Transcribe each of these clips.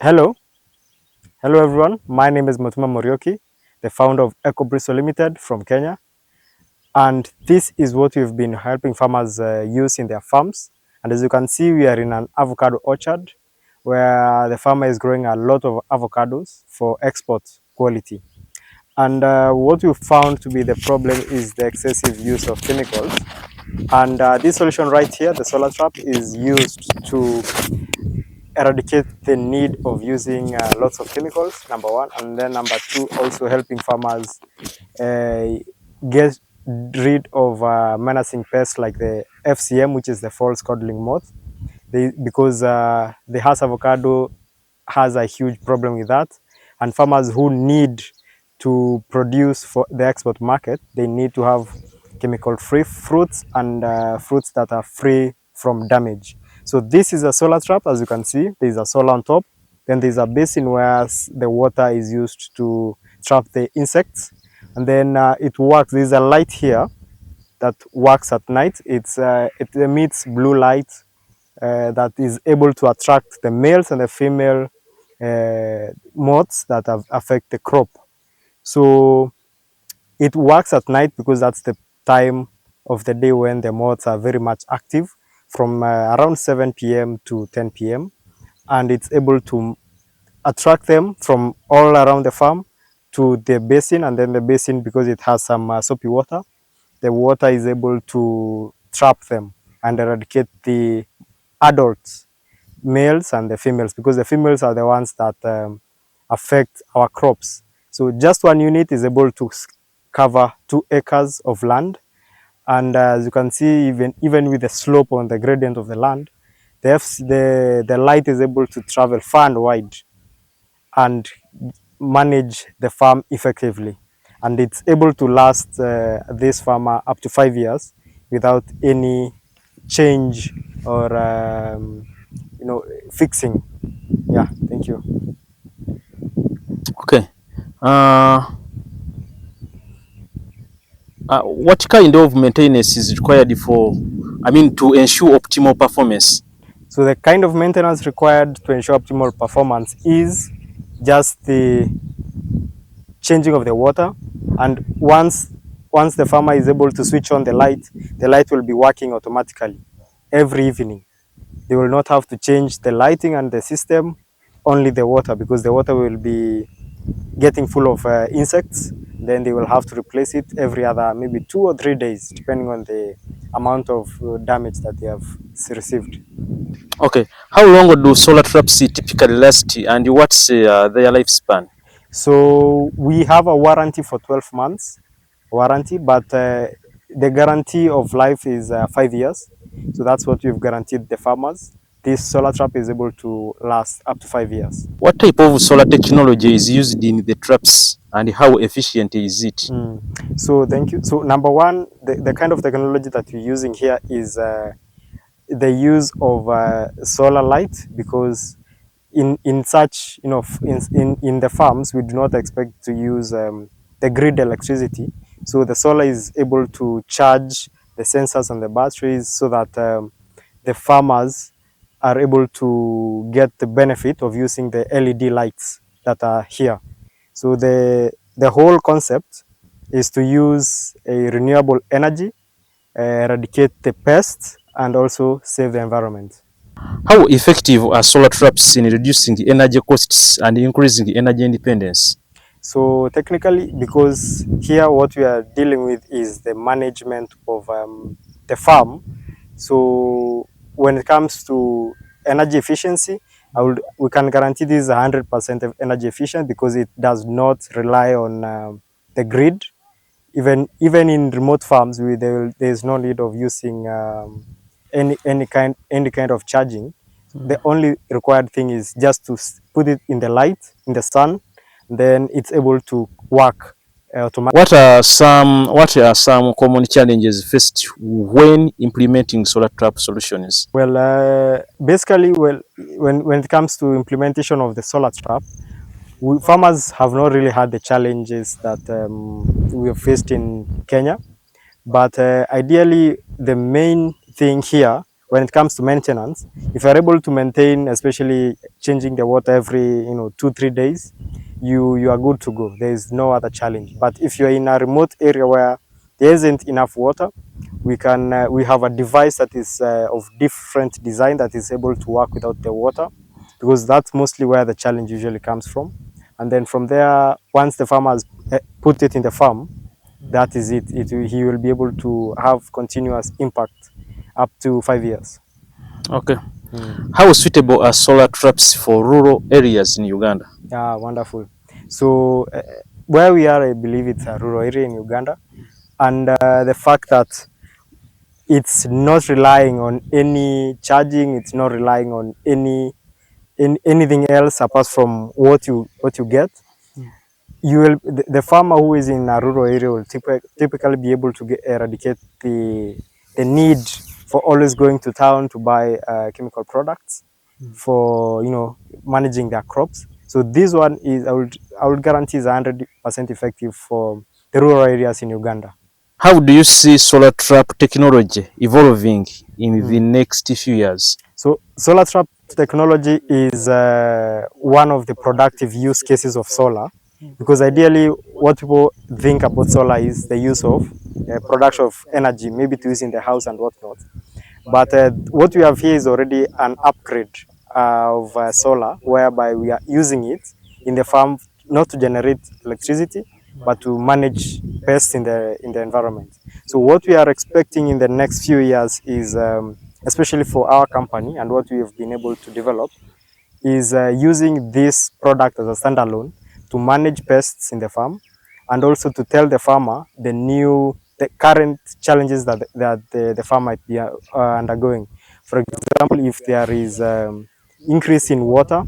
Hello, hello everyone. My name is Mutuma Morioki, the founder of EcoBristo Limited from Kenya, and this is what we've been helping farmers use in their farms. And as you can see, we are in an avocado orchard where the farmer is growing a lot of avocados for export quality. And what we found to be the problem is the excessive use of chemicals. And this solution right here, the solar trap, is used to eradicate the need of using lots of chemicals, number one, and then number two, also helping farmers uh, get rid of menacing pests like the FCM, which is the false codling moth. Because the Hass avocado has a huge problem with that, and farmers who need to produce for the export market, they need to have chemical-free fruits and fruits that are free from damage. So this is a solar trap, as you can see. There's a solar on top. Then there's a basin where the water is used to trap the insects. And then it works. There's a light here that works at night. It emits blue light that is able to attract the males and the female moths that affect the crop. So it works at night because that's the time of the day when the moths are very much active, from around 7 p.m. to 10 p.m. And it's able to attract them from all around the farm to the basin. And then the basin, because it has some soapy water, the water is able to trap them and eradicate the adults, males and the females, because the females are the ones that affect our crops. So just one unit is able to cover 2 acres of land. And as you can see, even with the slope on the gradient of the land, the light is able to travel far and wide and manage the farm effectively. And it's able to last this farmer up to 5 years without any change or fixing. Yeah, thank you. Okay. Uh, what kind of maintenance is required to ensure optimal performance? So the kind of maintenance required to ensure optimal performance is just the changing of the water. And once the farmer is able to switch on the light will be working automatically every evening. They will not have to change the lighting and the system, only the water, because the water will be getting full of insects. Then they will have to replace it every other maybe 2 or 3 days, depending on the amount of damage that they have received. Okay. How long do solar traps typically last, and what's their lifespan? So we have a warranty for 12 months warranty, but the guarantee of life is 5 years. So that's what we've guaranteed the farmers. This solar trap is able to last up to 5 years. What type of solar technology is used in the traps, and how efficient is it? So thank you. So number one, the kind of technology that we're using here is the use of solar light, because in such in the farms we do not expect to use the grid electricity. So the solar is able to charge the sensors and the batteries so that the farmers are able to get the benefit of using the LED lights that are here. So the whole concept is to use a renewable energy, eradicate the pests, and also save the environment. How effective are solar traps in reducing the energy costs and increasing the energy independence? So technically, because here what we are dealing with is the management of the farm. So when it comes to energy efficiency, we can guarantee this is 100% of energy efficient, because it does not rely on the grid. Even in remote farms, there is no need of using any kind of charging. The only required thing is just to put it in the light, in the sun, then it's able to work automatically. What are some common challenges faced when implementing solar trap solutions? Well, basically, when it comes to implementation of the solar trap, farmers have not really had the challenges that we have faced in Kenya. But ideally, the main thing here when it comes to maintenance, if you're able to maintain, especially changing the water every 2-3 days, you are good to go. There is no other challenge. But if you're in a remote area where there isn't enough water, we have a device that is of different design that is able to work without the water, because that's mostly where the challenge usually comes from. And then from there, once the farmer has put it in the farm, that is it. He will be able to have continuous impact up to 5 years. Okay. Mm. How suitable are solar traps for rural areas in Uganda? Yeah, wonderful. So where we are, I believe it's a rural area in Uganda, and the fact that it's not relying on any charging, it's not relying on anything else apart from what you get. You will the farmer who is in a rural area will typically be able to eradicate the need for always going to town to buy chemical products for managing their crops. So this one is I would guarantee is 100% effective for the rural areas in Uganda. How do you see solar trap technology evolving in the next few years? So solar trap technology is one of the productive use cases of solar, because ideally what people think about solar is the use of production of energy, maybe to use in the house and whatnot. But what we have here is already an upgrade of solar, whereby we are using it in the farm not to generate electricity, but to manage pests in the environment. So what we are expecting in the next few years is, especially for our company and what we have been able to develop, is using this product as a standalone to manage pests in the farm, and also to tell the farmer the current challenges that the farm might be undergoing. For example, if there is increase in water,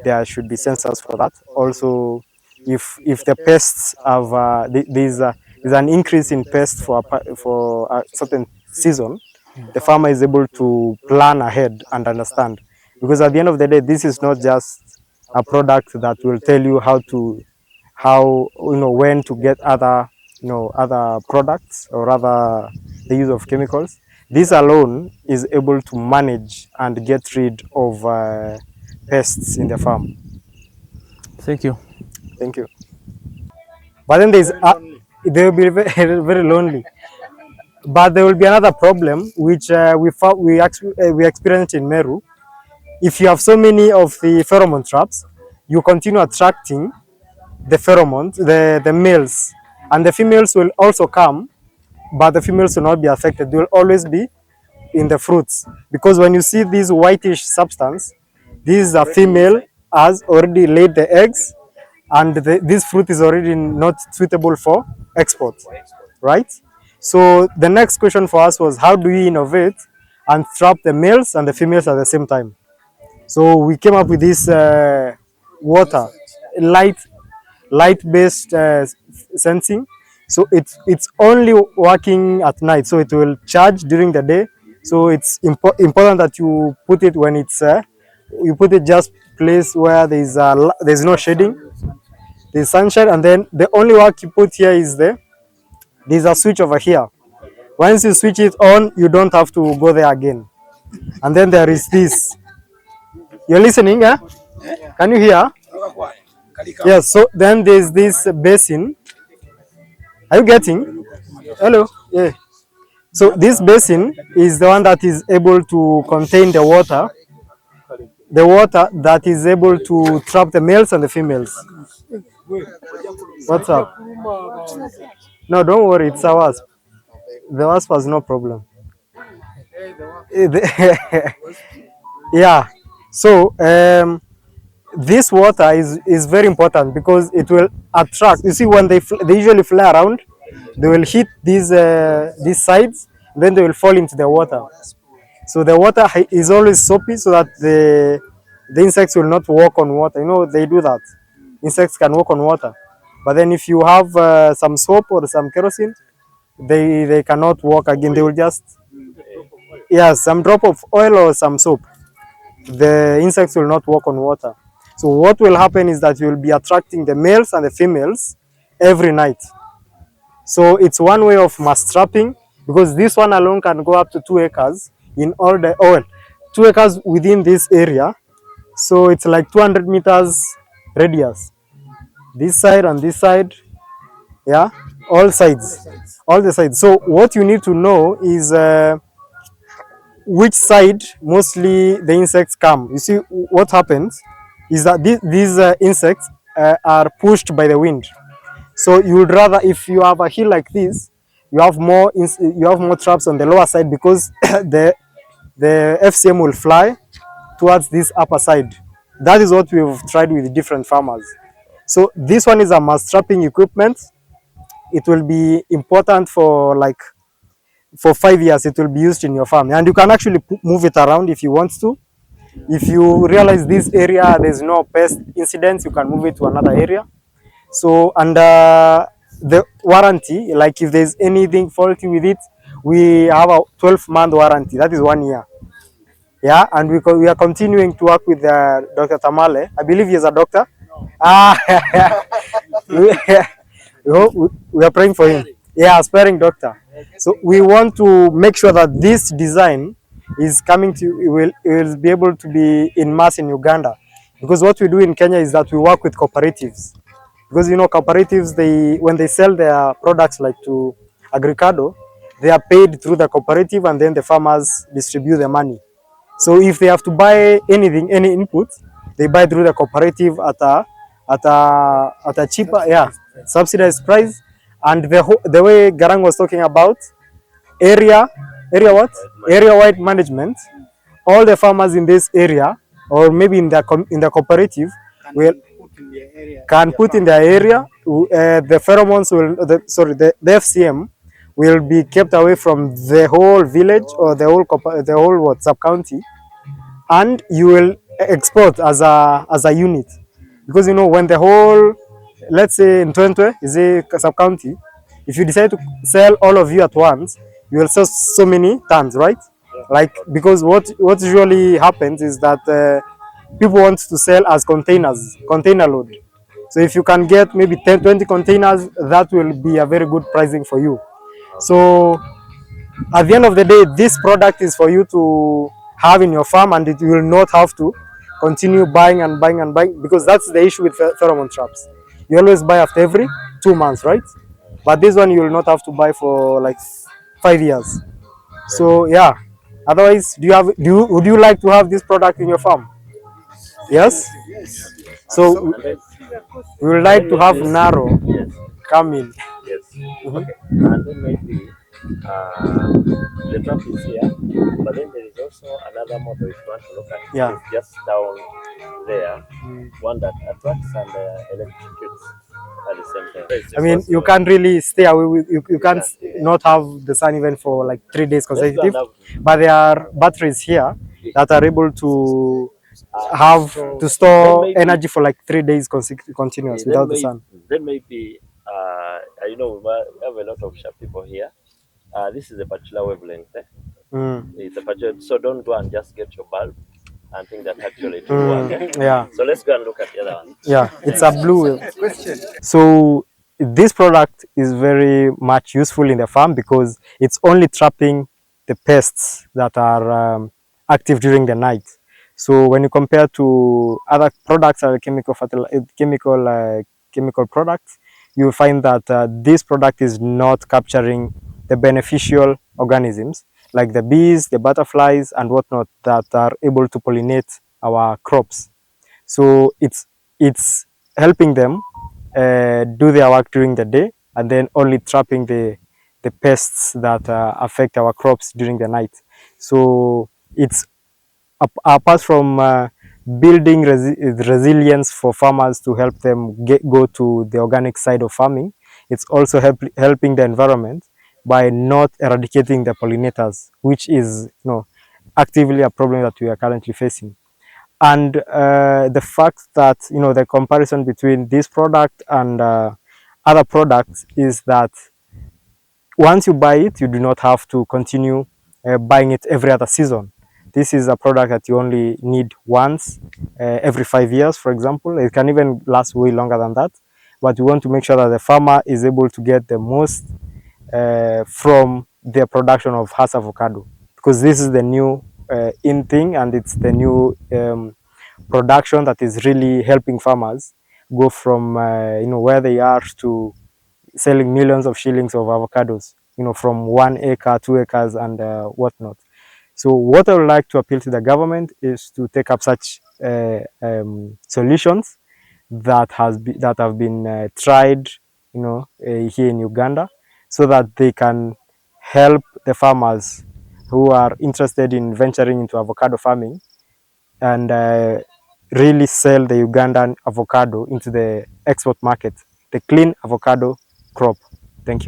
there should be sensors for that. Also, if the pests have there's an increase in pests for a certain season, the farmer is able to plan ahead and understand, because at the end of the day, this is not just a product that will tell you how when to get other products, or rather the use of chemicals. This alone is able to manage and get rid of pests in the farm. Thank you. Thank you. But then they will be very, very lonely. But there will be another problem which we experienced in Meru. If you have so many of the pheromone traps, you continue attracting the pheromones, the males, and the females will also come, but the females will not be affected. They will always be in the fruits, because when you see this whitish substance, this is a female has already laid the eggs, and this fruit is already not suitable for export, right? So the next question for us was, how do we innovate and trap the males and the females at the same time? So we came up with this water light based sensing. So it's only working at night, so it will charge during the day. So it's important that you put it when it's you put it just place where there's no shading, there's sunshine, and then the only work you put here is there's a switch over here. Once you switch it on, you don't have to go there again. And then there is this. You're listening, eh? Can you hear? Yes. So then there's this basin. Are you getting? Hello. Yeah. So this basin is the one that is able to contain the water that is able to trap the males and the females. What's up? No, don't worry, it's a wasp. The wasp has no problem. Yeah. So this water is very important because it will attract. You see, when they usually fly around, they will hit these sides, then they will fall into the water. So the water is always soapy, so that the insects will not walk on water. You know, they do that. Insects can walk on water, but then if you have some soap or some kerosene, they cannot walk again. They will just, yeah, some drop of oil or some soap. The insects will not walk on water. So what will happen is that you will be attracting the males and the females every night. So it's one way of mass trapping, because this one alone can go up to 2 acres in all the 2 acres within this area. So it's like 200 meters radius, this side and this side. Yeah, all sides, all the sides. So what you need to know is which side mostly the insects come. You see, what happens is that these insects are pushed by the wind. So you would rather, if you have a hill like this, you have more traps on the lower side, because the FCM will fly towards this upper side. That is what we've tried with different farmers. So this one is a mass trapping equipment. It will be important for like for 5 years. It will be used in your farm, and you can actually move it around if you want to. If you realize this area there's no pest incidents, you can move it to another area. So under the warranty, like if there's anything faulty with it, we have a 12-month warranty. That is 1 year. Yeah, and we are continuing to work with Dr. Tamale. I believe he is a doctor. Ah, we, we are praying for him. Yeah, aspiring doctor. So we want to make sure that this design is coming to, it will be able to be in mass in Uganda, because what we do in Kenya is that we work with cooperatives, because you know cooperatives, they when they sell their products like to Agricado, they are paid through the cooperative, and then the farmers distribute the money. So if they have to buy anything, any input, they buy through the cooperative at a cheaper, yeah, subsidized price. And the way Garang was talking about area area what area wide management, all the farmers in this area, or maybe in the cooperative, will can put in their area. The pheromones will the FCM will be kept away from the whole village, or the whole what sub county, and you will export as a unit, because you know when the whole, let's say in 20 is a sub county, if you decide to sell all of you at once, you will sell so many tons, right? Like, because what usually happens is that people want to sell as container load. So if you can get maybe 10 20 containers, that will be a very good pricing for you. So at the end of the day, this product is for you to have in your farm, and it will not have to continue buying and buying and buying, because that's the issue with pheromone traps. You always buy after every 2 months, right? But this one you will not have to buy for like 5 years. So yeah. Otherwise, would you like to have this product in your farm? Yes. So we would like to have Naro come in. Yes. Okay. And then maybe the trap is here, but then there is also another model if you want to look at. Yeah. It's just down there, one that attracts and electrocutes at the same time. I mean, you can't really stay away you can't not have the sun even for like 3 days consecutive. But there are batteries here that are able to have to store energy for like 3 days continuous without the sun. Then maybe, you know, we have a lot of sharp people here. This is a particular wavelength. It's a particular, so don't go and just get your bulb and think that actually it will work. Yeah. So let's go and look at the other one. Yeah, it's a blue. So this product is very much useful in the farm, because it's only trapping the pests that are active during the night. So when you compare to other products or chemical products, you find that this product is not capturing the beneficial organisms like the bees, the butterflies, and whatnot that are able to pollinate our crops. So it's helping them do their work during the day, and then only trapping the pests that affect our crops during the night. So it's apart from building resilience for farmers to help them go to the organic side of farming, it's also helping the environment by not eradicating the pollinators, which is, you know, actively a problem that we are currently facing. And the fact that, you know, the comparison between this product and other products is that once you buy it, you do not have to continue buying it every other season. This is a product that you only need once every 5 years, for example. It can even last way longer than that. But we want to make sure that the farmer is able to get the most from their production of Hass avocado, because because this is the new in thing, and it's the new production that is really helping farmers go from where they are to selling millions of shillings of avocados, from 1 acre, 2 acres, and whatnot. So what I would like to appeal to the government is to take up such solutions that have been tried, here in Uganda, so that they can help the farmers who are interested in venturing into avocado farming, and really sell the Ugandan avocado into the export market, the clean avocado crop. Thank you.